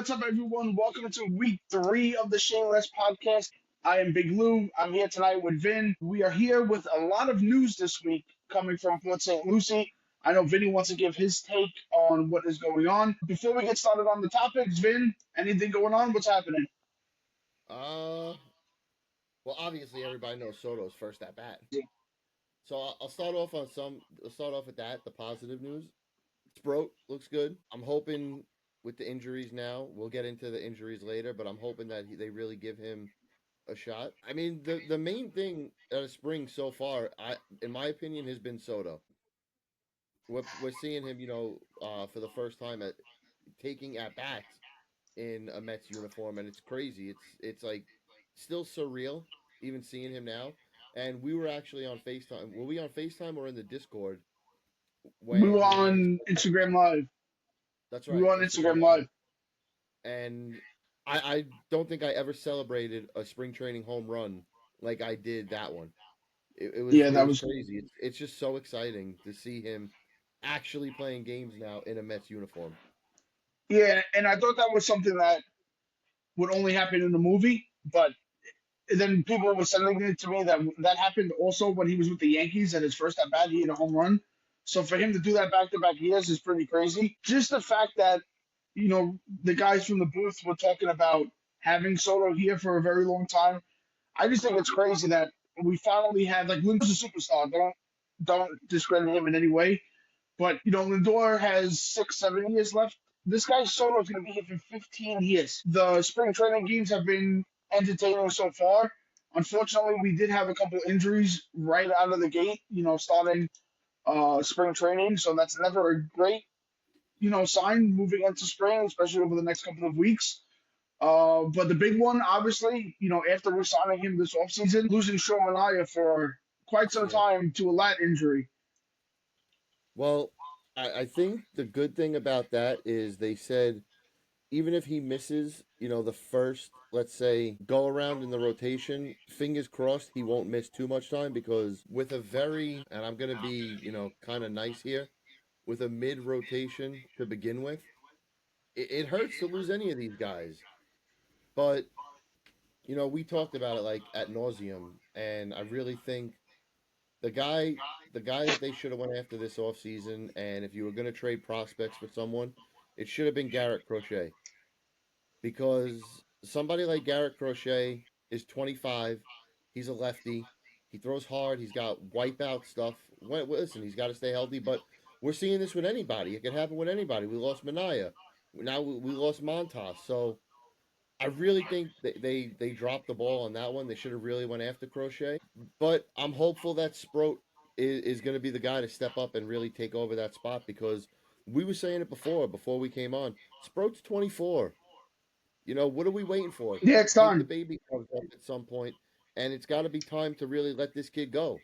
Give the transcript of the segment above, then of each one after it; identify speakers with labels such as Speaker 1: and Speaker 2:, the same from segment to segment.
Speaker 1: What's up, everyone? Welcome to week 3 of the Shameless podcast. I am Big Lou. I'm here tonight with Vin. We are here with a lot of news this week coming from Port St. Lucie. I know Vinny wants to give his take on what is going on. Before we get started on the topics, Vin, anything going on? What's happening?
Speaker 2: Uh, well, obviously everybody knows Soto's first at bat. So I'll start off on some. I'll start off with that. The positive news. Sproat looks good. I'm hoping with the injuries now. We'll get into the injuries later, but I'm hoping that they really give him a shot. I mean, the main thing out of spring so far, in my opinion, has been Soto. We're seeing him, for the first time at taking at bats in a Mets uniform, and it's crazy. It's like still surreal, even seeing him now. And we were actually on Facetime. Were we on Facetime or in the Discord
Speaker 1: We were
Speaker 2: when he was?
Speaker 1: on Instagram Live.
Speaker 2: That's
Speaker 1: We were
Speaker 2: right,
Speaker 1: on
Speaker 2: Instagram
Speaker 1: Instagram
Speaker 2: Live.
Speaker 1: Live.
Speaker 2: And I don't think I ever celebrated a spring training home run like I did that one. It was
Speaker 1: Yeah,
Speaker 2: it
Speaker 1: that
Speaker 2: was
Speaker 1: was.
Speaker 2: crazy. It's just so exciting to see him actually playing games now in a Mets uniform.
Speaker 1: Yeah, and I thought that was something that would only happen in the movie, but then people were sending it to me that that happened also when he was with the Yankees at his first at bat. He hit a home run. So for him to do that back to back years is pretty crazy. Just the fact that the guys from the booth were talking about having Soto here for a very long time. I just think it's crazy that we finally had like Lindor's a superstar. Don't discredit him in any way. But Lindor has 6, 7 years left. This guy Soto is going to be here for 15 years. The spring training games have been entertaining so far. Unfortunately, we did have a couple injuries right out of the gate. Starting spring training, so that's never a great sign moving into spring, especially over the next couple of weeks. But the big one, obviously, after we signing him this offseason, losing Shea for quite some
Speaker 2: Yeah.
Speaker 1: time to a lat injury.
Speaker 2: Well, I think the good thing about that is they said even if he misses, the first, let's say, go around in the rotation, fingers crossed he won't miss too much time because with a very, and I'm going to be, kind of nice here, with a mid rotation to begin with, it hurts to lose any of these guys. But, we talked about it like at nauseum, and I really think the guy. The guy that they should have went after this offseason, and if you were going to trade prospects for someone, it should have been Garrett Crochet because somebody like Garrett Crochet is 25. He's a lefty. He throws hard. He's got wipeout stuff. Listen, he's got to stay healthy, but we're seeing this with anybody. It could happen with anybody. We lost Manaya. Now we lost Montas. So I really think they dropped the ball on that one. They should have really went after Crochet. But I'm hopeful that Sproat is going to be the guy to step up and really take over that spot because we were saying it before we came on. Sproat's 24. What are we waiting for?
Speaker 1: Yeah, it's
Speaker 2: Take the
Speaker 1: time.
Speaker 2: baby cubs up at some point, and it's got to be time to really let this kid go.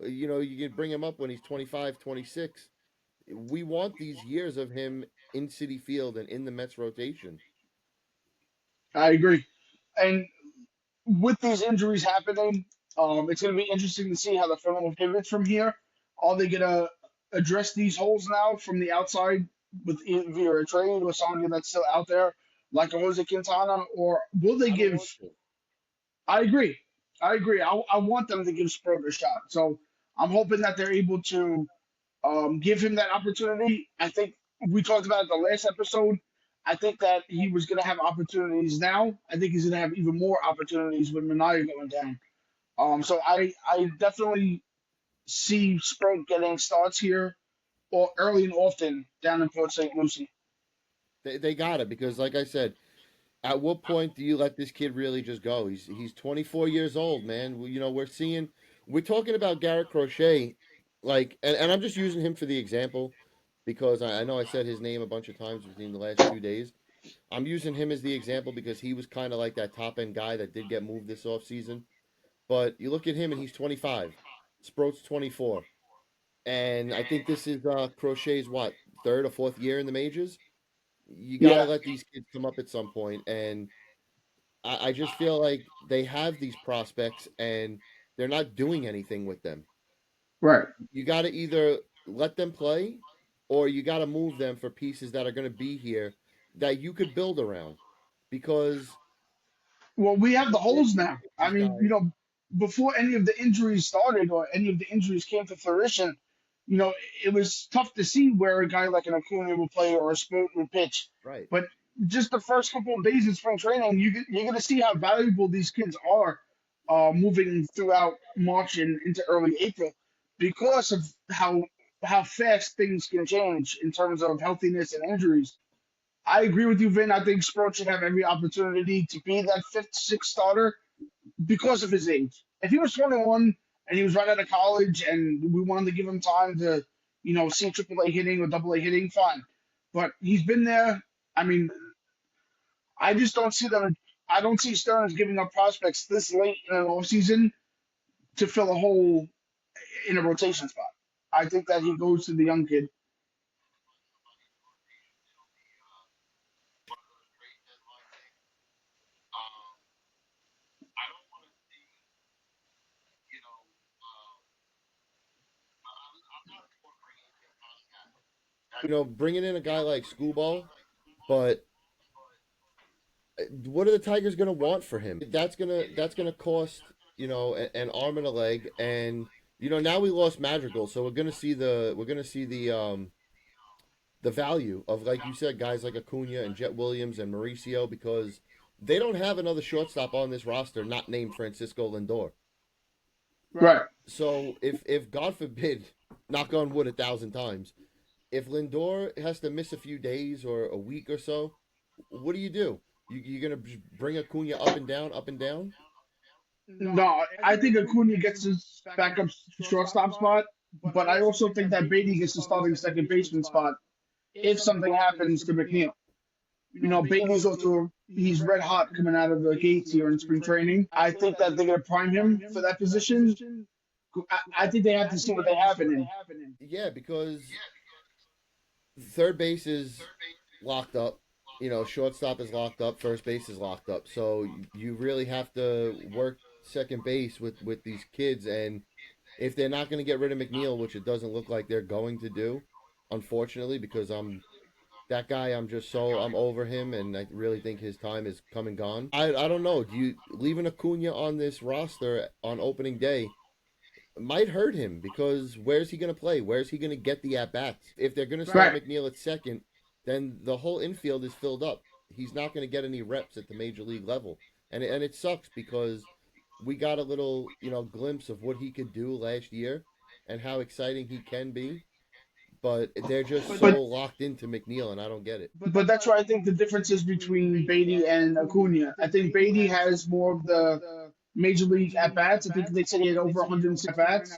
Speaker 2: You can bring him up when he's 25, 26. We want these years of him in City Field and in the Mets rotation.
Speaker 1: I agree. And with these injuries happening, it's going to be interesting to see how the film pivots from here. Are they going to address these holes now from the outside with via a trade or somebody that's still out there, like a Jose Quintana, or will they
Speaker 2: I don't
Speaker 1: give?
Speaker 2: want to.
Speaker 1: I agree. I agree. I want them to give Sprout a shot. So I'm hoping that they're able to give him that opportunity. I think we talked about it the last episode. I think that he was going to have opportunities now. I think he's going to have even more opportunities with Minaya going down. So I definitely see Sprout getting starts here or early and often down in Port St. Lucie.
Speaker 2: They got it because, like I said, at what point do you let this kid really just go? He's 24 years old, man. We're talking about Garrett Crochet, like, and I'm just using him for the example because I know I said his name a bunch of times within the last 2 days. I'm using him as the example because he was kind of like that top end guy that did get moved this offseason. But you look at him and he's 25. Sproat's 24. And I think this is Crochet's what, third or fourth year in the majors? You got to
Speaker 1: Yeah,
Speaker 2: let these kids come up at some point, and I just feel like they have these prospects and they're not doing anything with them.
Speaker 1: right.
Speaker 2: You got to either let them play or you got to move them for pieces that are going to be here that you could build around because
Speaker 1: Well, we have the holes now. I
Speaker 2: these
Speaker 1: mean,
Speaker 2: guys,
Speaker 1: before any of the injuries started or any of the injuries came to fruition, you know, it was tough to see where a guy like an Acuna would play or a Spirit would pitch.
Speaker 2: right?
Speaker 1: But just the first couple of days in spring training, you're going to see how valuable these kids are moving throughout March and into early April because of how fast things can change in terms of healthiness and injuries. I agree with you, Vin. I think Sproat should have every opportunity to be that fifth, sixth starter because of his age. If he was 21 and he was right out of college and we wanted to give him time to, see AAA hitting or AA hitting, fine. But he's been there. I mean, I just don't see them. I don't see Stearns giving up prospects this late in an offseason to fill a hole in a rotation spot. I think that he goes to the young kid.
Speaker 2: Bringing in a guy like Screwball, but what are the Tigers going to want for him? That's gonna cost an arm and a leg, and now we lost Madrigal, so we're gonna see the value of, like you said, guys like Acuna and Jet Williams and Mauricio, because they don't have another shortstop on this roster not named Francisco Lindor.
Speaker 1: Right.
Speaker 2: So if God forbid, knock on wood 1,000 times, if Lindor has to miss a few days or a week or so, what do? You're gonna bring Acuna up and down.
Speaker 1: No, I think Acuna gets his backup shortstop spot, but I also think that Beatty gets the starting second baseman spot if something happens to McNeil. Beatty's also he's red hot coming out of the gates here in spring training. I think that they're gonna prime him for that position. I think they have to see what they have in him.
Speaker 2: Yeah, because third base is locked up. Shortstop is locked up. First base is locked up. So you really have to work second base with these kids. And if they're not going to get rid of McNeil, which it doesn't look like they're going to do, unfortunately, because that guy, I'm over him, and I really think his time is come and gone. I don't know. Do you leaving Acuna on this roster on opening day might hurt him, because where's he going to play? Where's he going to get the at bats? If they're going to start
Speaker 1: Right.
Speaker 2: McNeil at second, then the whole infield is filled up. He's not going to get any reps at the major league level, and it sucks because we got a little glimpse of what he could do last year and how exciting he can be, but they're just so
Speaker 1: But
Speaker 2: locked into McNeil, and I don't get it.
Speaker 1: but that's why I think the difference is between Beatty and Acuna. I think Beatty has more of the major league at bats. I think they said he had over 106 at bats.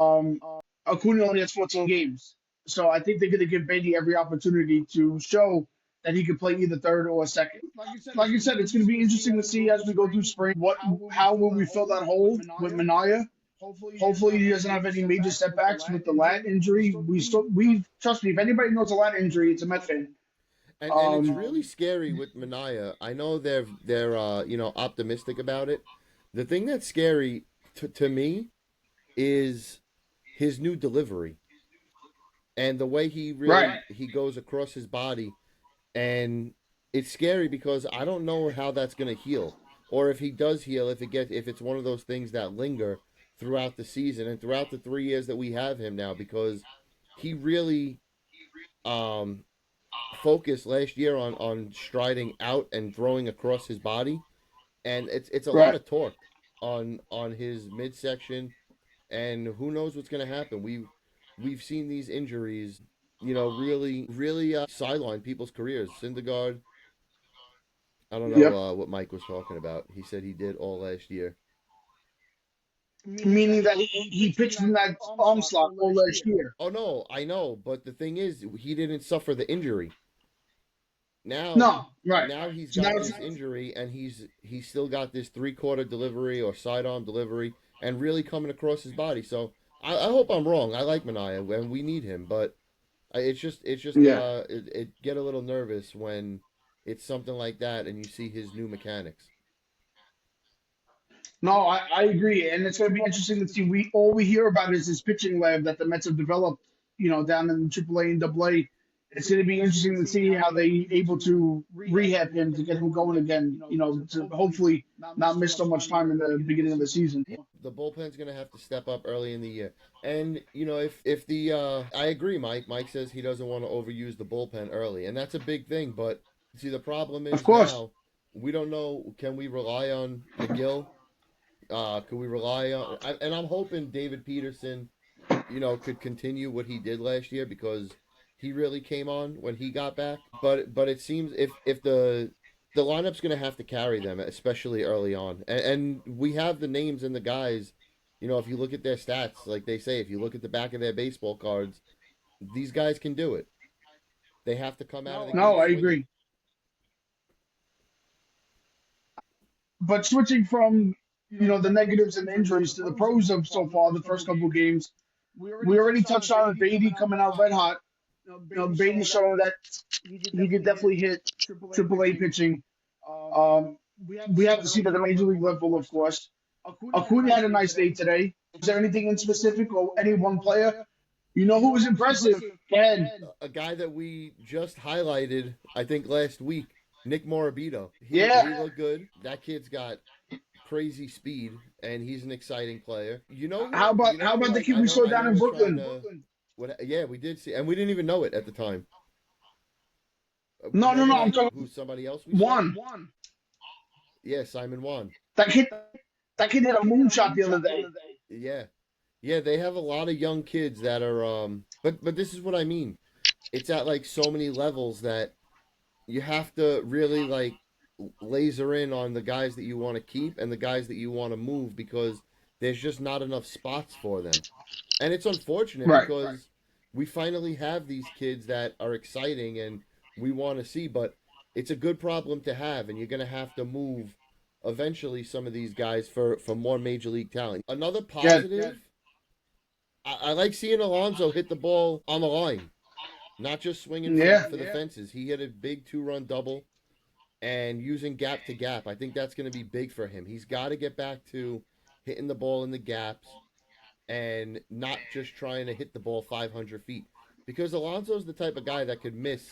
Speaker 1: Acuna only has 14 games. So I think they're going to give Beatty every opportunity to show that he could play either third or second. Like you said, it's going to be interesting to see as we go through spring how will we fill that hole with Mania. Hopefully he doesn't have any major setbacks with the lat injury. We trust me, if anybody knows a lat injury, it's a Met fan.
Speaker 2: And it's
Speaker 1: Um,
Speaker 2: really scary with Mania. I know they're optimistic about it. The thing that's scary to me is his new delivery and the way he really
Speaker 1: right,
Speaker 2: he goes across his body, and it's scary because I don't know how that's going to heal, or if he does heal, if it's one of those things that linger throughout the season and throughout the 3 years that we have him now, because he really um focused last year on striding out and throwing across his body, and it's a lot
Speaker 1: right.
Speaker 2: of torque on his midsection, and who knows what's going to happen. We've seen these injuries, really sideline people's careers. Syndergaard, I don't know
Speaker 1: Yep.
Speaker 2: what Mike was talking about. He said he did all last year.
Speaker 1: Meaning that he pitched in that arm slot all last year.
Speaker 2: Oh no, I know, but the thing is, he didn't suffer the injury. Now,
Speaker 1: No, right.
Speaker 2: now he's
Speaker 1: So now
Speaker 2: got
Speaker 1: it's
Speaker 2: this injury, and he's still got this 3/4 delivery or sidearm delivery, and really coming across his body. So I hope I'm wrong. I like Mania, and we need him, but it's just
Speaker 1: yeah.
Speaker 2: it get a little nervous when it's something like that, and you see his new mechanics.
Speaker 1: No, I agree, and it's going to be interesting to see. We hear about is his pitching lab that the Mets have developed, down in AAA and AA. it's going to be interesting to see how they able to rehab him to get him going again. To hopefully not miss so much time in the beginning of the season.
Speaker 2: The bullpen's going to have to step up early in the year. And if the I agree, Mike. Mike says he doesn't want to overuse the bullpen early, and that's a big thing. But see, the problem
Speaker 1: Of
Speaker 2: is
Speaker 1: course,
Speaker 2: now we don't know. Can we rely on McGill? Can we rely on? And I'm hoping David Peterson, could continue what he did last year because he really came on when he got back. But it seems if the lineup's going to have to carry them, especially early on, and we have the names and the guys. If you look at their stats, like they say, if you look at the back of their baseball cards, these guys can do it. They have to come out of the
Speaker 1: no,
Speaker 2: gate
Speaker 1: I
Speaker 2: swinging.
Speaker 1: agree. But switching from the negatives and injuries to the pros of so far the first couple of games, we already touched on it. Beatty coming out red hot. Beatty showing that he could definitely hit AAA pitching. Um, we have to see that the major league level, of course. Acuna had a nice day today. Is there anything in specific or any one player? You know who was impressive? Ken.
Speaker 2: A guy that we just highlighted, I think last week, Nick Morabito. He
Speaker 1: Yeah.
Speaker 2: looked good. That kid's got crazy speed, and he's an exciting player. You know
Speaker 1: How
Speaker 2: who?
Speaker 1: about
Speaker 2: You know
Speaker 1: how
Speaker 2: who?
Speaker 1: about the kid we saw
Speaker 2: I
Speaker 1: down
Speaker 2: know
Speaker 1: in
Speaker 2: we're trying
Speaker 1: Brooklyn?
Speaker 2: to. What? Yeah, we did see, and we didn't even know it at the time.
Speaker 1: No, no, no. I'm talking
Speaker 2: Who's somebody else we saw?
Speaker 1: Juan.
Speaker 2: Yeah, Simon Wan.
Speaker 1: That kid. That kid hit a moonshot the other day.
Speaker 2: Yeah, yeah. They have a lot of young kids that are. But this is what I mean. It's at like so many levels that you have to really like laser in on the guys that you want to keep and the guys that you want to move because there's just not enough spots for them. And it's unfortunate
Speaker 1: Right.
Speaker 2: because we finally have these kids that are exciting and we want to see, but it's a good problem to have, and you're going to have to move eventually some of these guys for more major league talent. Another
Speaker 1: Yeah.
Speaker 2: positive, I like seeing Alonso hit the ball on the line, not just swinging
Speaker 1: Yeah.
Speaker 2: for the fences. He hit a big 2-run double and using gap to gap. I think that's going to be big for him. He's got to get back to hitting the ball in the gaps and not just trying to hit the ball 500 feet. Because Alonso's the type of guy that could miss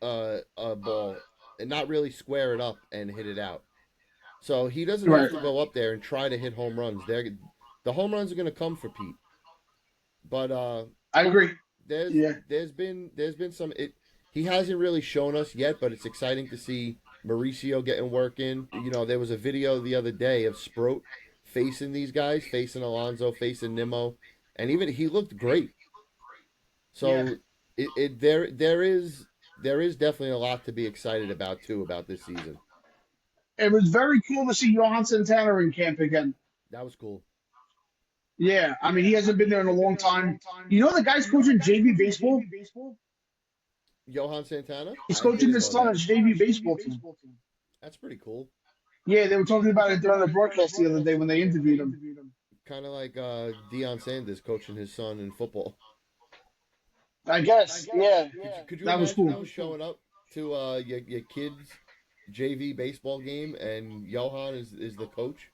Speaker 2: a ball and not really square it up and hit it out. So he doesn't have
Speaker 1: Right.
Speaker 2: to go up there and try to hit home runs. The home runs are going to come for Pete. But
Speaker 1: I agree.
Speaker 2: there's
Speaker 1: Yeah.
Speaker 2: there's been some he hasn't really shown us yet, but it's exciting to see Mauricio getting work in. There was a video the other day of Sproat facing these guys, facing Alonso, facing Nimmo, and even he looked great. So there is definitely a lot to be excited about too about this season.
Speaker 1: It was very cool to see Johan Santana in camp again.
Speaker 2: That was cool.
Speaker 1: Yeah. I mean, he hasn't been there in a long time. The guy's coaching JV baseball.
Speaker 2: Johan Santana,
Speaker 1: He's
Speaker 2: I
Speaker 1: coaching
Speaker 2: didn't
Speaker 1: his
Speaker 2: know
Speaker 1: son
Speaker 2: that.
Speaker 1: at JV baseball team.
Speaker 2: That's pretty cool.
Speaker 1: Yeah, they were talking about it during the broadcast the other day when they interviewed him.
Speaker 2: Kind of like Deion Sanders coaching his son in football.
Speaker 1: I guess. Yeah.
Speaker 2: Could you
Speaker 1: That was
Speaker 2: imagine
Speaker 1: cool.
Speaker 2: though showing up to your kid's JV baseball game and Johan is the coach?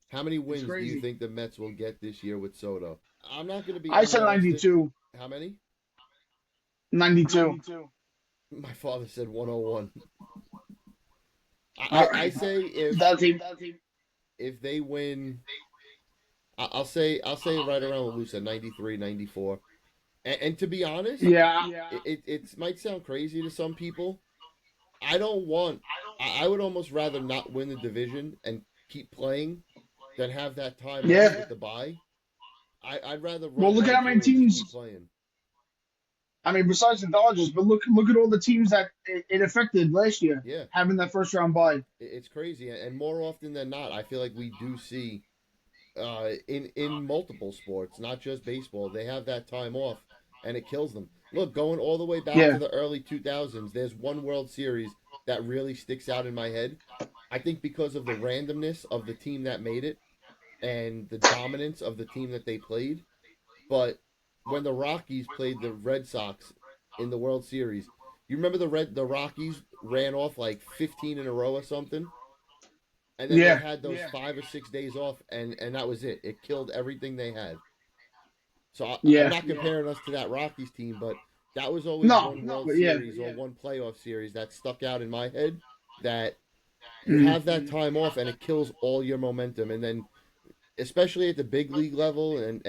Speaker 2: How many
Speaker 1: It's
Speaker 2: wins do you
Speaker 1: crazy.
Speaker 2: think the Mets will get this year with Soto? I'm not going to be
Speaker 1: I said
Speaker 2: unrealistic.
Speaker 1: 92.
Speaker 2: How many?
Speaker 1: 92.
Speaker 2: My father said 101.
Speaker 1: All
Speaker 2: I
Speaker 1: right.
Speaker 2: say
Speaker 1: That team.
Speaker 2: if they win, I'll say right around what Lou said, 93, 94. And to be honest,
Speaker 1: Yeah.
Speaker 2: it might sound crazy to some people. I don't want. I would almost rather not win the division and keep playing than have that time off
Speaker 1: Yeah.
Speaker 2: with the bye. I'd rather
Speaker 1: Well,
Speaker 2: run
Speaker 1: look at
Speaker 2: right
Speaker 1: how many
Speaker 2: through and just keep
Speaker 1: teams.
Speaker 2: playing.
Speaker 1: I mean, besides the Dodgers, but look at all the teams that it affected last year
Speaker 2: Yeah,
Speaker 1: having that first round bye.
Speaker 2: it's crazy, and more often than not, I feel like we do see in multiple sports, not just baseball, they have that time off, and it kills them. Look, going all the way back to
Speaker 1: Yeah.
Speaker 2: the early 2000s, there's one World Series that really sticks out in my head. I think because of the randomness of the team that made it and the dominance of the team that they played. But when the Rockies played the Red Sox in the World Series, you remember the Rockies ran off like 15 in a row or something, and then they
Speaker 1: Yeah.
Speaker 2: had those 5 or 6 days off, and that was it. It killed everything they had. So I'm
Speaker 1: Yeah.
Speaker 2: not comparing us to that Rockies team, but that was always
Speaker 1: No,
Speaker 2: one World
Speaker 1: but yeah.
Speaker 2: Series or one playoff series that stuck out in my head. That you
Speaker 1: Mm.
Speaker 2: have that time off and it kills all your momentum, and then especially at the big league level and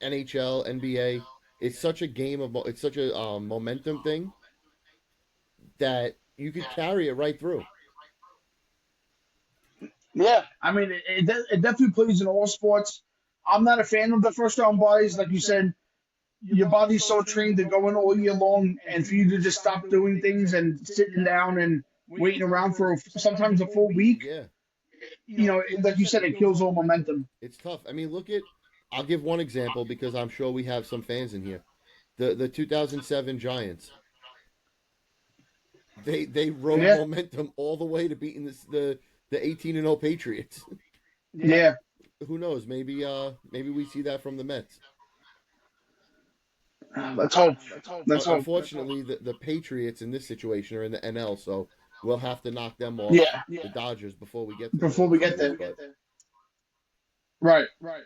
Speaker 2: NHL, NBA, it's such a momentum thing that you could carry it right through.
Speaker 1: Yeah. I mean, it definitely plays in all sports. I'm not a fan of the first round buys. Like you said, your body's so trained to go in all year long, and for you to just stop doing things and sitting down and waiting around for sometimes a full week,
Speaker 2: Yeah,
Speaker 1: like you said, it kills all momentum.
Speaker 2: it's tough. I mean, look at. I'll give one example because I'm sure we have some fans in here. The 2007 Giants. They rode
Speaker 1: Yeah.
Speaker 2: momentum all the way to beating the 18-0 Patriots.
Speaker 1: Yeah.
Speaker 2: Who knows? Maybe we see that from the Mets.
Speaker 1: Let's hope. Let's hope.
Speaker 2: Unfortunately, the Patriots in this situation are in the NL, so we'll have to knock them off
Speaker 1: Yeah.
Speaker 2: the Dodgers before we get to the
Speaker 1: Before
Speaker 2: World
Speaker 1: we get
Speaker 2: Series.
Speaker 1: there.
Speaker 2: But
Speaker 1: Right.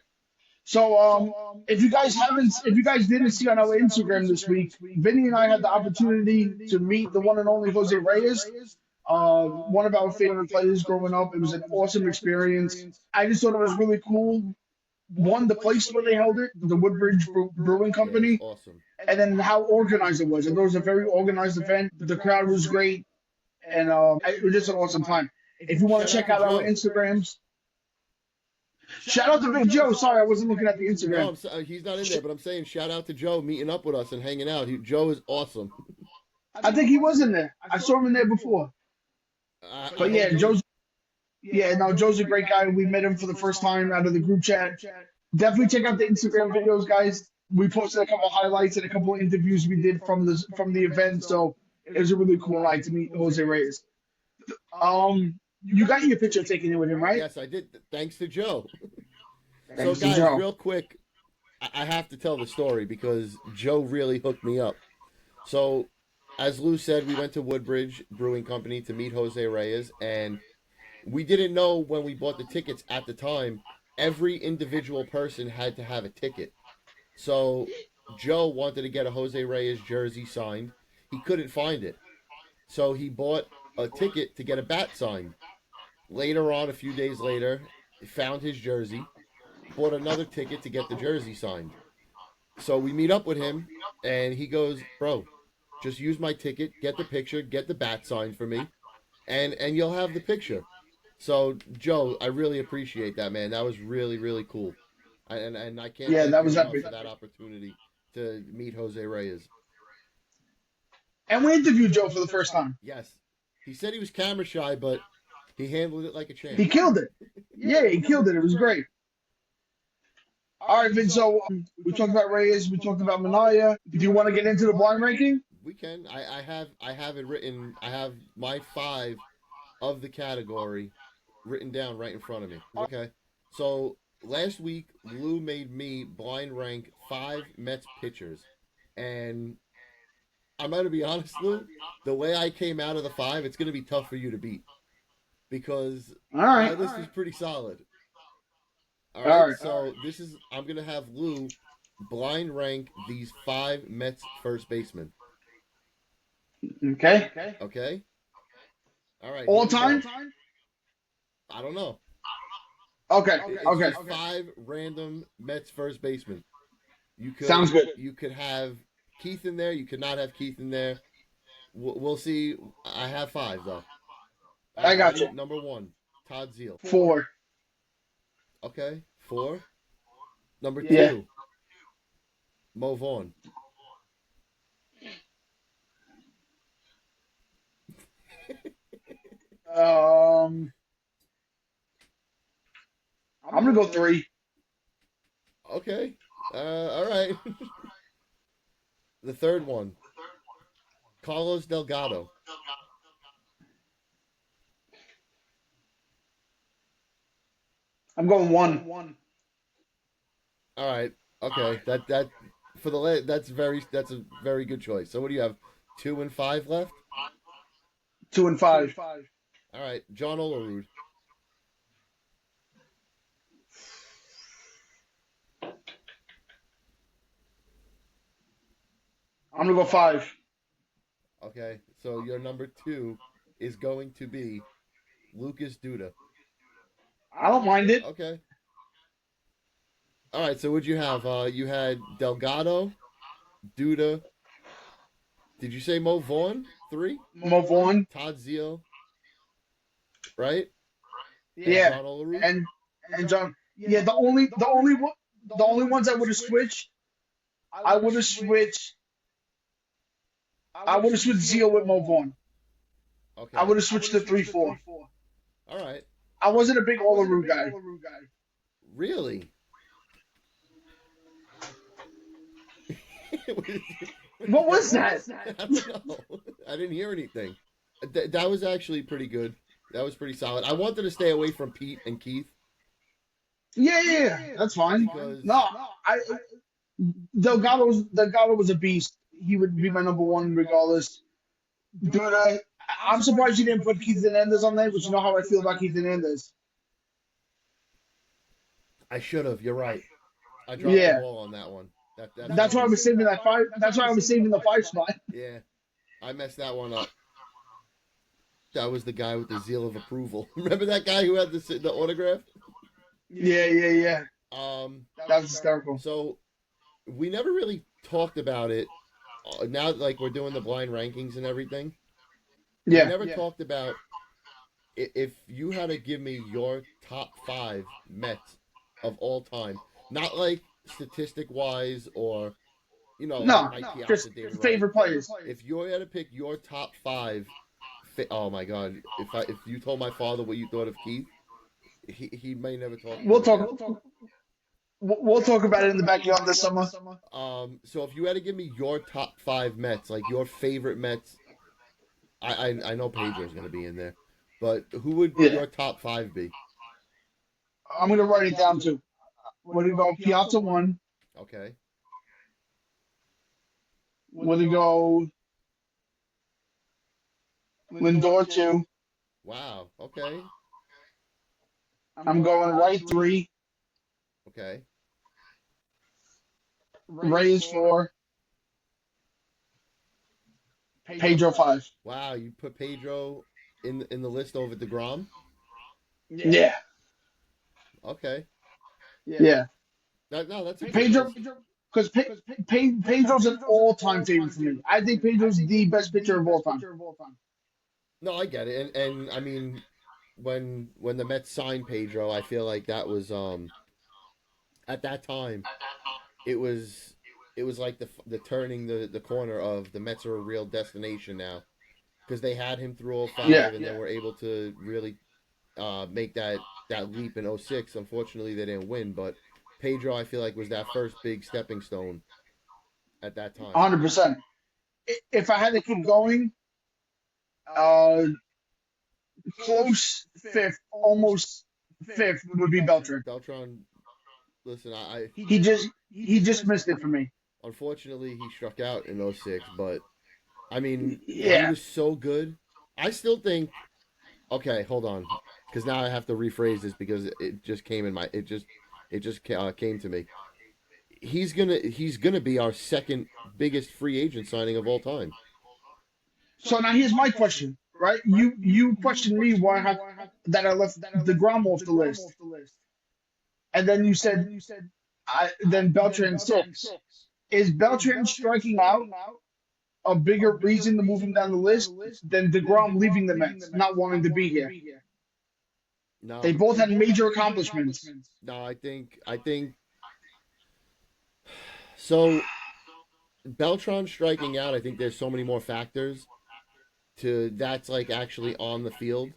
Speaker 1: So, if you guys didn't see on our Instagram this week, Vinny and I had the opportunity to meet the one and only Jose Reyes, one of our favorite players growing up. It was an awesome experience. I just thought it was really cool. One, the place where they held it, the Woodbridge Brewing
Speaker 2: yeah, it's
Speaker 1: Company,
Speaker 2: awesome.
Speaker 1: and then how organized it was. And it was a very organized event. The crowd was great, and it was just an awesome time. If you want to
Speaker 2: Shout out
Speaker 1: check
Speaker 2: to
Speaker 1: out our
Speaker 2: Joe.
Speaker 1: Instagrams, shout out to Big Joe. Sorry, I wasn't looking at the
Speaker 2: No,
Speaker 1: Instagram.
Speaker 2: he's not in there, but I'm saying shout out to Joe meeting up with us and hanging out. Joe is awesome.
Speaker 1: I think he was in there. I saw him in there before.
Speaker 2: I
Speaker 1: But
Speaker 2: hope
Speaker 1: yeah,
Speaker 2: he is.
Speaker 1: Joe's a great guy. We met him for the first time out of the group chat. Definitely check out the Instagram videos, guys. We posted a couple highlights and a couple of interviews we did from the event. So it was a really cool night to meet Jose Reyes. You got your picture taken with him, right?
Speaker 2: Yes, I did. Thanks to Joe. So,
Speaker 1: Thanks to
Speaker 2: guys,
Speaker 1: Joe.
Speaker 2: real quick, I have to tell the story because Joe really hooked me up. So, as Lou said, we went to Woodbridge Brewing Company to meet Jose Reyes, and we didn't know when we bought the tickets at the time, every individual person had to have a ticket. So, Joe wanted to get a Jose Reyes jersey signed. He couldn't find it. So, he bought a ticket to get a bat signed. Later on, a few days later, he found his jersey, bought another ticket to get the jersey signed. So we meet up with him, and he goes, "Bro, just use my ticket, get the picture, get the bat signed for me, and you'll have the picture." So Joe, I really appreciate that, man. That was really cool, and I can't
Speaker 1: Yeah,
Speaker 2: thank
Speaker 1: that
Speaker 2: you
Speaker 1: was
Speaker 2: enough
Speaker 1: epic.
Speaker 2: for that opportunity to meet Jose Reyes.
Speaker 1: And we interviewed Joe for the first time.
Speaker 2: Yes, he said he was camera shy, but he handled it like a
Speaker 1: He
Speaker 2: champ.
Speaker 1: killed it. Yeah, he killed it. It was great. All right, Vin. So we talked about Reyes. We talked about Manaya. Do you want to get into the blind ranking?
Speaker 2: We can. I have it written. I have my five of the category written down right in front of me. Okay. So last week, Lou made me blind rank five Mets pitchers. And I'm going to be honest, Lou, the way I came out of the five, it's going to be tough for you to beat because
Speaker 1: All
Speaker 2: my
Speaker 1: right.
Speaker 2: list is pretty solid. All
Speaker 1: All
Speaker 2: right.
Speaker 1: right.
Speaker 2: So I'm going to have Lou blind rank these five Mets first basemen.
Speaker 1: Okay.
Speaker 2: Okay. All right. Here
Speaker 1: All
Speaker 2: we go.
Speaker 1: time?
Speaker 2: I don't know.
Speaker 1: Okay.
Speaker 2: It's
Speaker 1: Okay.
Speaker 2: just five random Mets first basemen.
Speaker 1: Sounds good.
Speaker 2: You could have Keith in there. You could not have Keith in there. We'll see. I have five though. All
Speaker 1: I
Speaker 2: right,
Speaker 1: got
Speaker 2: ready?
Speaker 1: you.
Speaker 2: Number one, Todd Zeal.
Speaker 1: Four.
Speaker 2: Okay, four. Number
Speaker 1: Yeah.
Speaker 2: two, Mo Vaughn.
Speaker 1: Um, I'm gonna go three.
Speaker 2: Okay. All right. The third one, Carlos Delgado.
Speaker 1: I'm going one.
Speaker 2: All right. Okay. That's a very good choice. So what do you have? Two and five left.
Speaker 1: Two and five.
Speaker 2: All right, John Olerud.
Speaker 1: I'm gonna go five.
Speaker 2: Okay, so your number two is going to be Lucas Duda.
Speaker 1: I don't mind it.
Speaker 2: Okay. All right. So what'd you have? You had Delgado, Duda. Did you say Mo Vaughn? Three.
Speaker 1: Move on.
Speaker 2: Todd Zeal, right? And
Speaker 1: Yeah,
Speaker 2: John Olerud.
Speaker 1: and John. Yeah, the only ones I would have switched. I would have switched. I would have switched Zeal with Move on. I
Speaker 2: Okay.
Speaker 1: would have switched to 3-4.
Speaker 2: All right.
Speaker 1: I wasn't a big Olerud guy.
Speaker 2: Really?
Speaker 1: What was that?
Speaker 2: I don't know. I didn't hear anything. That was actually pretty good. That was pretty solid. I wanted to stay away from Pete and Keith
Speaker 1: Yeah, that's fine.
Speaker 2: because
Speaker 1: No, I Delgado was a beast. He would be my number one regardless. Dude, I'm surprised you didn't put Keith Hernandez on there, but you know how I feel about Keith Hernandez.
Speaker 2: I should have. You're right. I dropped the
Speaker 1: Yeah,
Speaker 2: ball on that one. That's
Speaker 1: that's
Speaker 2: on
Speaker 1: why I
Speaker 2: me.
Speaker 1: was saving that five. That's why I was saving the five spot.
Speaker 2: Yeah, I messed that one up. That was the guy with the zeal of approval. Remember that guy who had the autograph?
Speaker 1: Yeah.
Speaker 2: Um.
Speaker 1: That was hysterical.
Speaker 2: So we never really talked about it. Now, like we're doing the blind rankings and everything, we
Speaker 1: Yeah.
Speaker 2: never talked about if you had to give me your top five Mets of all time. Not like statistic wise or like
Speaker 1: No,
Speaker 2: Mike Piazza,
Speaker 1: just
Speaker 2: David Wright.
Speaker 1: favorite players.
Speaker 2: If you had to pick your top five, oh my God! If you told my father what you thought of Keith, he may never talk to
Speaker 1: We'll
Speaker 2: me again.
Speaker 1: talk. We'll talk about it in the backyard this summer.
Speaker 2: So if you had to give me your top five Mets, like your favorite Mets, I know Pedro's gonna be in there, but who would
Speaker 1: Yeah,
Speaker 2: your top five be?
Speaker 1: I'm gonna write it down too. We're gonna go Piazza one.
Speaker 2: Okay.
Speaker 1: We're gonna go Lindor two.
Speaker 2: Wow. Okay.
Speaker 1: I'm going right three.
Speaker 2: Okay.
Speaker 1: Reyes four. Pedro five.
Speaker 2: Wow. You put Pedro in the list over Degrom.
Speaker 1: Yeah,
Speaker 2: Okay.
Speaker 1: yeah.
Speaker 2: No, that's a good
Speaker 1: Pedro,
Speaker 2: list.
Speaker 1: because Pedro's an all-time favorite for me. I think Pedro's the best pitcher of all time.
Speaker 2: No, I get it, and I mean, when the Mets signed Pedro, I feel like that was at that time it was like the turning the corner of the Mets are a real destination now because they had him through
Speaker 1: Yeah.
Speaker 2: '05 and then were able to really make that leap in '06. Unfortunately, they didn't win, but Pedro I feel like was that first big stepping stone at that time.
Speaker 1: 100%. If I had to keep going, uh, close fifth, almost fifth would be Beltran.
Speaker 2: Beltran, listen, I
Speaker 1: He just missed it for me.
Speaker 2: unfortunately he struck out in '06, but I mean he
Speaker 1: Yeah.
Speaker 2: was so good. I still think okay, hold on, because now I have to rephrase this because it just came in my it just came to me. He's gonna be our second biggest free agent signing of all time.
Speaker 1: So now here's my question, right? You questioned me why that I left the Grom off the list, and then you said then Beltran six. Is Beltran striking out a bigger reason to move him down the list than DeGrom leaving the Mets, not wanting to be here? They
Speaker 2: No,
Speaker 1: both had major accomplishments.
Speaker 2: no, I think so. Beltron striking out. I think there's so many more factors to that's like actually on the field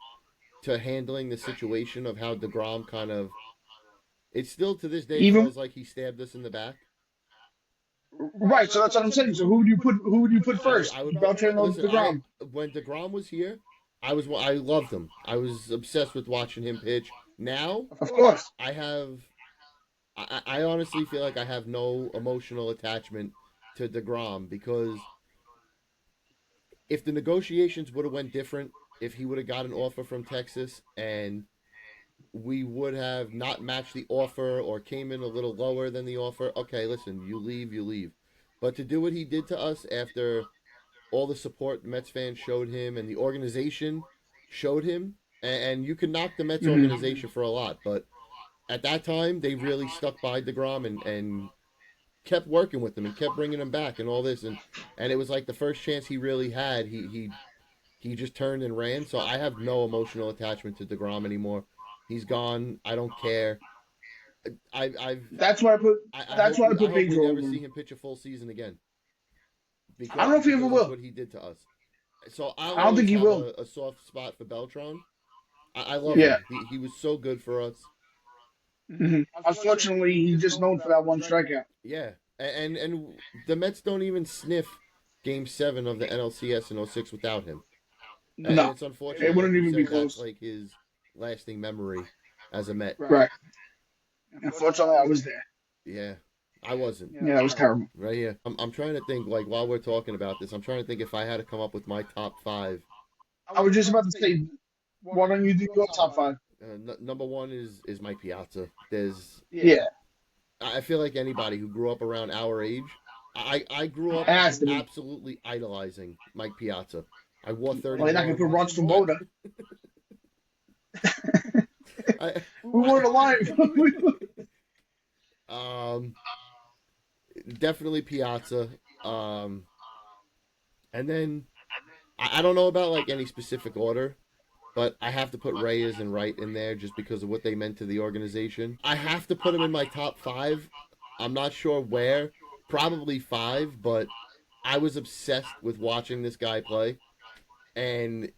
Speaker 2: to handling the situation of how Degrom kind of. It still to this day
Speaker 1: Even
Speaker 2: feels like he stabbed us in the back.
Speaker 1: right, so that's what I'm saying. So who would you put first?
Speaker 2: I would
Speaker 1: Beltran or
Speaker 2: listen. I
Speaker 1: DeGrom?
Speaker 2: when Degrom was here, I loved him. I was obsessed with watching him pitch. Now
Speaker 1: Of course.
Speaker 2: I have I honestly feel like I have no emotional attachment to Degrom because if the negotiations would have went different, if he would have got an offer from Texas and we would have not matched the offer or came in a little lower than the offer, okay, listen, you leave, you leave. But to do what he did to us after all the support the Mets fans showed him and the organization showed him, and you can knock the Mets
Speaker 1: Hmm.
Speaker 2: organization for a lot, but at that time they really stuck by DeGrom and kept working with him and kept bringing him back and all this, and it was like the first chance he really had, he just turned and ran. So I have no emotional attachment to DeGrom anymore. He's gone. I don't care. I've
Speaker 1: That's why I put.
Speaker 2: I
Speaker 1: That's
Speaker 2: hope
Speaker 1: why I
Speaker 2: I
Speaker 1: put
Speaker 2: hope we
Speaker 1: Pedro
Speaker 2: never
Speaker 1: over
Speaker 2: see
Speaker 1: him.
Speaker 2: him pitch a full season again
Speaker 1: I don't know if he ever
Speaker 2: because
Speaker 1: will.
Speaker 2: what he did to us. So I'll
Speaker 1: I don't think
Speaker 2: always
Speaker 1: he
Speaker 2: have
Speaker 1: will.
Speaker 2: a soft spot for Beltron. I love
Speaker 1: Yeah.
Speaker 2: him. He was so good for us.
Speaker 1: Hmm. Unfortunately, he's just known for that one strikeout.
Speaker 2: Yeah, and the Mets don't even sniff Game 7 of the NLCS in '06 without him. And
Speaker 1: No,
Speaker 2: it's unfortunate,
Speaker 1: it
Speaker 2: like
Speaker 1: wouldn't
Speaker 2: you
Speaker 1: even be
Speaker 2: said, that's
Speaker 1: close.
Speaker 2: like his lasting memory as a Met.
Speaker 1: Right. Unfortunately, I was there.
Speaker 2: Yeah, I wasn't.
Speaker 1: Yeah, that was terrible.
Speaker 2: Right here. I'm trying to think, like, while we're talking about this, I'm trying to think if I had to come up with my top five.
Speaker 1: I was just about to say, why don't you do your top five?
Speaker 2: Number one is Mike Piazza. There's,
Speaker 1: Yeah,
Speaker 2: I feel like anybody who grew up around our age, I grew
Speaker 1: it
Speaker 2: up
Speaker 1: has to be.
Speaker 2: absolutely idolizing Mike Piazza. I wore
Speaker 1: Well, you're not
Speaker 2: 31.
Speaker 1: gonna put Rod Swoboda.
Speaker 2: I,
Speaker 1: We weren't alive.
Speaker 2: um, definitely Piazza. And then I don't know about like any specific order, but I have to put Reyes and Wright in there just because of what they meant to the organization. I have to put them in my top five. I'm not sure where, probably five, but I was obsessed with watching this guy play, and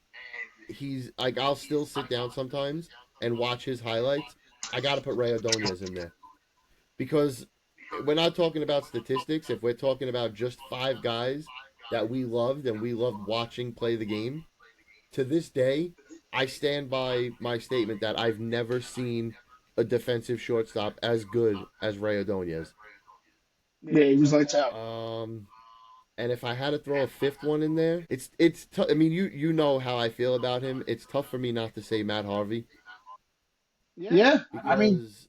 Speaker 2: he's like I'll still sit down sometimes and watch his highlights. I got to put Ray Ordonez in there because we're not talking about statistics. If we're talking about just five guys that we loved and we loved watching play the game, to this day, I stand by my statement that I've never seen a defensive shortstop as good as Ray Ordonez.
Speaker 1: Yeah, he was lights out.
Speaker 2: And if I had to throw a fifth one in there, it's I mean, you know how I feel about him. It's tough for me not to say Matt Harvey
Speaker 1: Yeah, I mean,
Speaker 2: because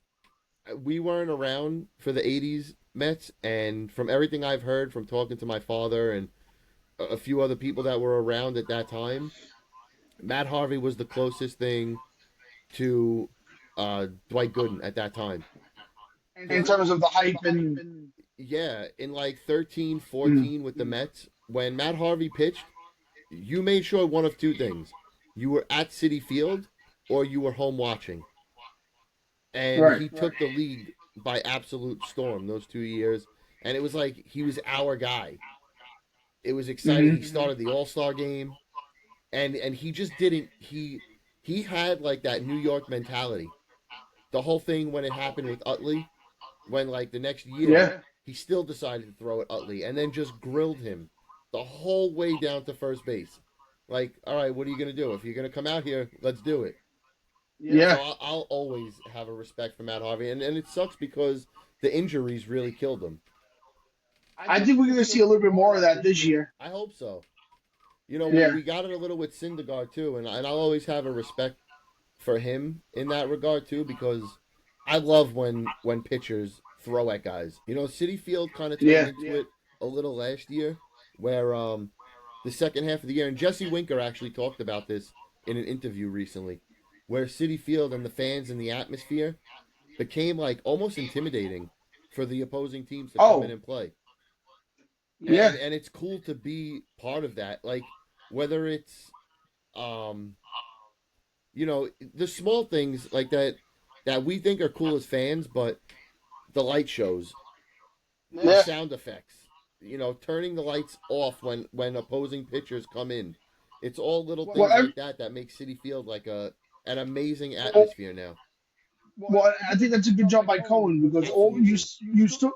Speaker 2: we weren't around for the '80s Mets, and from everything I've heard from talking to my father and a few other people that were around at that time, Matt Harvey was the closest thing to Dwight Gooden at that time.
Speaker 1: in terms of the hype and
Speaker 2: Yeah, in like 13,
Speaker 1: mm,
Speaker 2: 14 with the Mets, when Matt Harvey pitched, you made sure one of two things. You were at Citi Field or you were home watching. And
Speaker 1: right.
Speaker 2: he took the league by absolute storm those 2 years. And it was like he was our guy. It was exciting.
Speaker 1: Hmm.
Speaker 2: He started the All-Star game and he just didn't he had like that New York mentality. The whole thing when it happened with Utley, when like the next year
Speaker 1: Yeah,
Speaker 2: he still decided to throw at Utley and then just grilled him the whole way down to first base. Like, all right, what are you gonna do? If you're gonna come out here, let's do it. So
Speaker 1: yeah.
Speaker 2: I'll always have a respect for Matt Harvey, and it sucks because the injuries really killed him.
Speaker 1: I think we're gonna see a little bit more of that this year.
Speaker 2: I hope so. You know, we,
Speaker 1: Yeah,
Speaker 2: we got it a little with Syndergaard too, and I'll always have a respect for him in that regard too because I love when pitchers throw at guys. You know, City Field kind of turned
Speaker 1: yeah.
Speaker 2: into it a little last year, where the second half of the year, and Jesse Winker actually talked about this in an interview recently, where City Field and the fans and the atmosphere became like almost intimidating for the opposing teams to come in
Speaker 1: Oh,
Speaker 2: and play.
Speaker 1: yeah.
Speaker 2: And it's cool to be part of that. Like whether it's um you know, the small things like that we think are cool as fans, but the light shows, the
Speaker 1: Yeah.
Speaker 2: sound effects, you know, turning the lights off when opposing pitchers come in. It's all little
Speaker 1: Well,
Speaker 2: things like that that make City Field like a an amazing
Speaker 1: well,
Speaker 2: atmosphere now.
Speaker 1: well, I think that's a good job by Cohen because all
Speaker 2: Absolutely.
Speaker 1: you still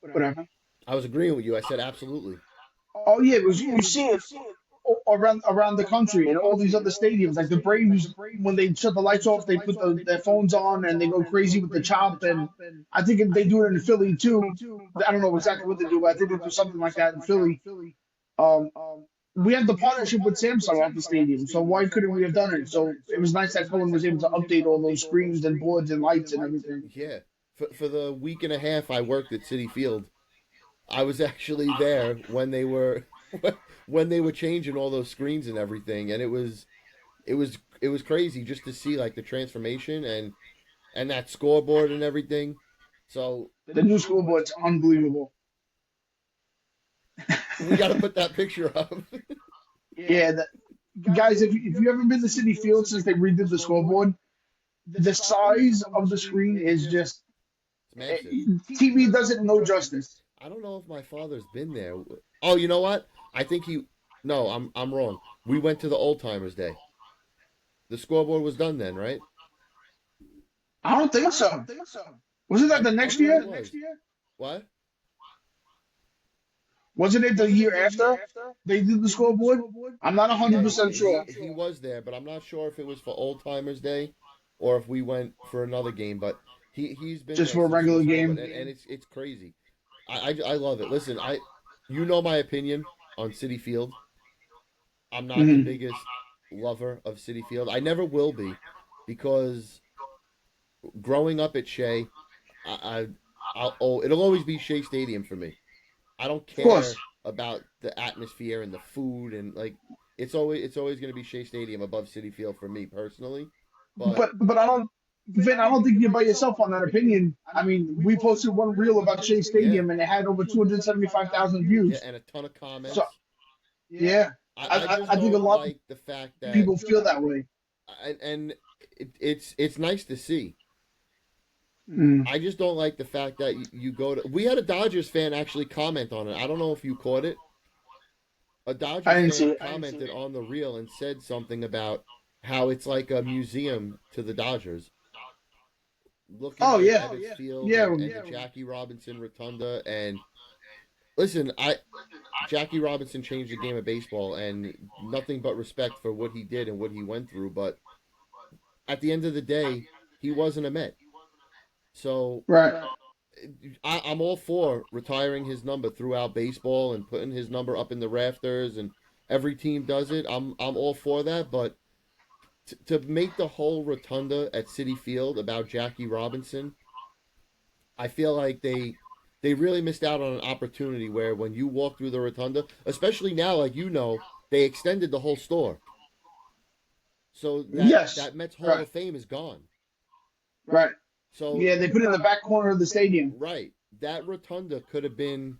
Speaker 1: whatever.
Speaker 2: I was agreeing with you. I said absolutely.
Speaker 1: Oh yeah, because you see it around the country and all these other stadiums, like the Braves, when they shut the lights off, they put their phones on and they go crazy with the chop. And I think they do it in Philly too. I don't know exactly what they do, but I think they do something like that in Philly. Um, we have the partnership with Samsung at the stadium, so why couldn't we have done it? So it was nice that Cohen was able to update all those screens and boards and lights and everything.
Speaker 2: Yeah. For the week and a half I worked at City Field, I was actually there when they were when they were changing all those screens and everything, and it was crazy just to see like the transformation and that scoreboard and everything. So
Speaker 1: The new scoreboard's unbelievable.
Speaker 2: we got to put that picture up.
Speaker 1: Yeah, guys, if you haven't been to City Field since they redid the scoreboard, the size of the screen is just
Speaker 2: It's massive.
Speaker 1: TV does it no justice.
Speaker 2: I don't know if my father's been there. Oh, you know what? I think he. No, I'm wrong. We went to the Old Timers Day. The scoreboard was done then, right?
Speaker 1: I don't think so. Wasn't that the
Speaker 2: I
Speaker 1: next
Speaker 2: thought it
Speaker 1: year?
Speaker 2: was. What?
Speaker 1: Wasn't it the year after they did the scoreboard? I'm not
Speaker 2: Yeah,
Speaker 1: 100% sure.
Speaker 2: he was there, but I'm not sure if it was for Old Timers Day or if we went for another game. But he's been
Speaker 1: Just
Speaker 2: there
Speaker 1: for a
Speaker 2: since the
Speaker 1: regular
Speaker 2: scoreboard,
Speaker 1: game.
Speaker 2: and it's crazy. I love it. Listen, you know my opinion on City Field. I'm not the
Speaker 1: Hmm.
Speaker 2: biggest lover of City Field. I never will be, because growing up at Shea, I it'll always be Shea Stadium for me. I don't
Speaker 1: Of course.
Speaker 2: care about the atmosphere and the food, and like it's always going to be Shea Stadium above City Field for me personally. But
Speaker 1: But I don't, Vin, I don't think you're by yourself on that opinion. I mean, we posted one reel about Shea
Speaker 2: yeah,
Speaker 1: Stadium and it had over 275,000
Speaker 2: yeah,
Speaker 1: views.
Speaker 2: and a ton of
Speaker 1: So,
Speaker 2: comments.
Speaker 1: yeah,
Speaker 2: I just
Speaker 1: I think a
Speaker 2: don't
Speaker 1: lot of
Speaker 2: like the fact that,
Speaker 1: people feel that way.
Speaker 2: and it's nice to see.
Speaker 1: Mm.
Speaker 2: I just don't like the fact that you go to. We had a Dodgers fan actually comment on it. I don't know if you caught it. A
Speaker 1: I
Speaker 2: Dodgers
Speaker 1: didn't see
Speaker 2: fan
Speaker 1: it.
Speaker 2: commented on the reel and said something about how it's like a museum to the Dodgers, looking
Speaker 1: Oh,
Speaker 2: at
Speaker 1: yeah.
Speaker 2: Ebbets Field
Speaker 1: Yeah.
Speaker 2: and the Jackie Robinson Rotunda. And listen, I Jackie Robinson changed the game of baseball, and nothing but respect for what he did and what he went through. But at the end of the day, he wasn't a Met. So
Speaker 1: Right.
Speaker 2: I'm all for retiring his number throughout baseball and putting his number up in the rafters, and every team does it. I'm all for that, but to make the whole rotunda at City Field about Jackie Robinson, I feel like they really missed out on an opportunity where when you walk through the rotunda, especially now, like they extended the whole store, so that
Speaker 1: Yes.
Speaker 2: that Mets Hall
Speaker 1: Right.
Speaker 2: of Fame is gone.
Speaker 1: Right.
Speaker 2: So
Speaker 1: Yeah, they put it in the back corner of the stadium.
Speaker 2: right, that rotunda could have been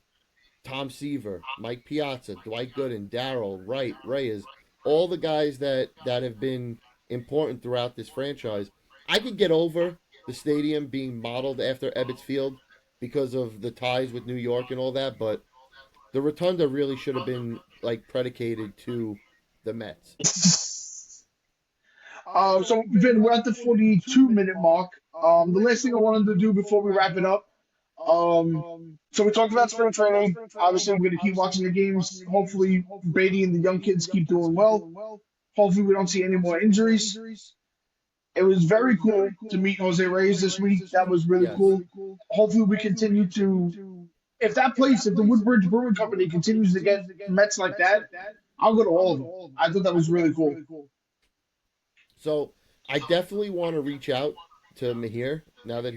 Speaker 2: Tom Seaver, Mike Piazza, Dwight Gooden, Darrell, Wright, Reyes, all the guys that have been important throughout this franchise. I could get over the stadium being modeled after Ebbets Field because of the ties with New York and all that, but the rotunda really should have been like predicated to the Mets.
Speaker 1: So Vin, we're at the 42-minute mark. The last thing I wanted to do before we wrap it up. Um, so we talked about spring training. Obviously, we're gonna keep watching the games. Hopefully, Beatty and the young kids keep doing well. Hopefully, we don't see any more injuries. It was very cool to meet Jose Reyes this week. That was really
Speaker 2: Yes,
Speaker 1: cool. Hopefully, we continue to. If the Woodbridge Brewing Company continues to get Mets like that, I'll go to all of them. I thought that was really cool.
Speaker 2: so I definitely want to reach out to Mahir now that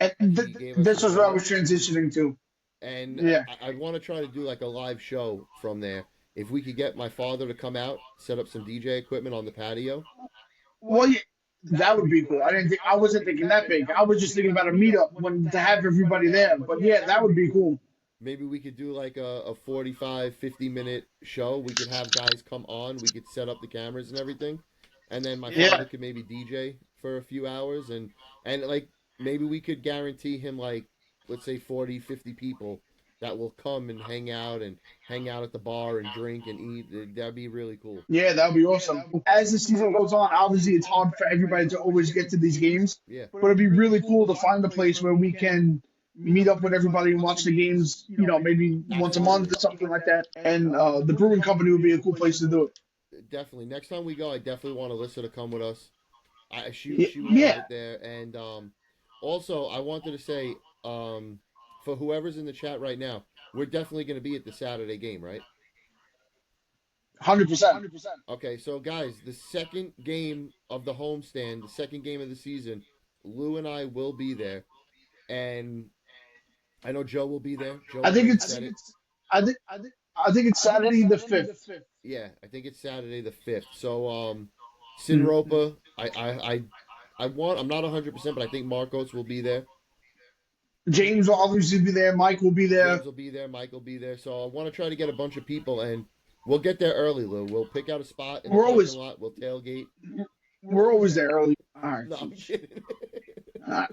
Speaker 1: And
Speaker 2: he gave us
Speaker 1: this
Speaker 2: his
Speaker 1: was what I
Speaker 2: number,
Speaker 1: was transitioning to.
Speaker 2: and
Speaker 1: Yeah.
Speaker 2: I want to try to do like a live show from there. If we could get my father to come out, set up some DJ equipment on the patio.
Speaker 1: Well, yeah, that would be cool. I wasn't thinking that big. I was just thinking about a meetup when to have everybody there. But yeah, that would be cool.
Speaker 2: Maybe we could do like a 45, 50-minute show. We could have guys come on. We could set up the cameras and everything. And then my
Speaker 1: Yeah.
Speaker 2: father could maybe DJ for a few hours. And like maybe we could guarantee him like, let's say 40, 50 people that will come and hang out at the bar and drink and eat. That'd be really cool.
Speaker 1: Yeah, that would be awesome. As the season goes on, obviously it's hard for everybody to always get to these games,
Speaker 2: Yeah,
Speaker 1: but it'd be really cool to find a place where we can meet up with everybody and watch the games, maybe once a month
Speaker 2: absolutely.
Speaker 1: or something like that. And the brewing company would be a cool place to do it.
Speaker 2: Definitely. Next time we go, I definitely want Alyssa to come with us. She would love
Speaker 1: Yeah,
Speaker 2: it there. And also, I wanted to say, for whoever's in the chat right now, we're definitely going to be at the Saturday game, right?
Speaker 1: 100%.
Speaker 2: Okay, so guys, the second game of the homestand, the second game of the season, Lou and I will be there, and I know Joe will be there. Joe
Speaker 1: I think
Speaker 2: already
Speaker 1: it's
Speaker 2: said it.
Speaker 1: I think I think it's Saturday the 5th.
Speaker 2: Yeah, I think it's Saturday the 5th. So
Speaker 1: Mm.
Speaker 2: Sinropa, I want. I'm not 100%, but I think Marcos will be there.
Speaker 1: James will obviously be there. Mike will be
Speaker 2: James
Speaker 1: there.
Speaker 2: will be there. Mike will be there. So I want to try to get a bunch of people, and we'll get there early, Lou. We'll pick out a spot in the
Speaker 1: We're
Speaker 2: parking
Speaker 1: always
Speaker 2: lot. We'll tailgate.
Speaker 1: we're always there early. All right,
Speaker 2: No, I'm
Speaker 1: jeez.
Speaker 2: kidding.
Speaker 1: Uh,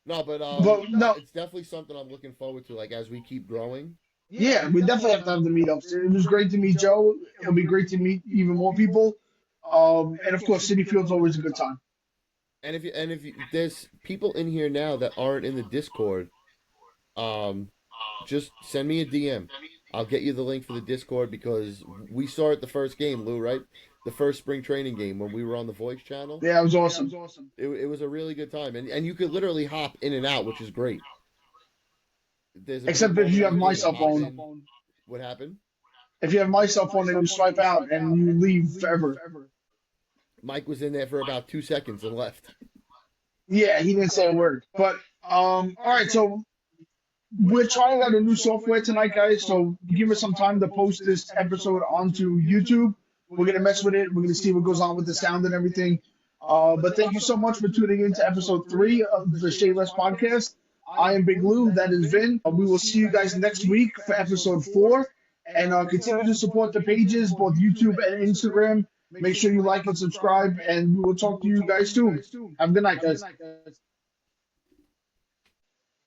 Speaker 2: No, but
Speaker 1: but no,
Speaker 2: it's definitely something I'm looking forward to. Like as we keep growing.
Speaker 1: yeah, we definitely have to have the meetups. It was great to meet Joe. It'll be great to meet even more people. And of course, City Field's always a good time.
Speaker 2: And if there's people in here now that aren't in the Discord, um, just send me a DM. I'll get you the link for the Discord because we saw it the first game, Lou, right? The first spring training game when we were on the voice channel.
Speaker 1: Yeah, it was awesome.
Speaker 2: It was a really good time, and you could literally hop in and out, which is great. There's a big
Speaker 1: Except if
Speaker 2: moment
Speaker 1: you
Speaker 2: in
Speaker 1: have
Speaker 2: the
Speaker 1: my
Speaker 2: game. You
Speaker 1: cell
Speaker 2: hop
Speaker 1: phone.
Speaker 2: in. What happened?
Speaker 1: If you have my cell phone, it'll swipe out and you leave forever.
Speaker 2: Mike was in there for about 2 seconds and left.
Speaker 1: Yeah, he didn't say a word. But all right, so we're trying out a new software tonight, guys. So give us some time to post this episode onto YouTube. We're gonna mess with it. We're gonna see what goes on with the sound and everything. But thank you so much for tuning in to episode 3 of the Shea Less podcast. I am Big Lou. That is Vin. We will see you guys next week for episode 4. And continue to support the pages, both YouTube and Instagram. Make sure you like and subscribe, and we will talk to you guys soon. Have a good night, guys.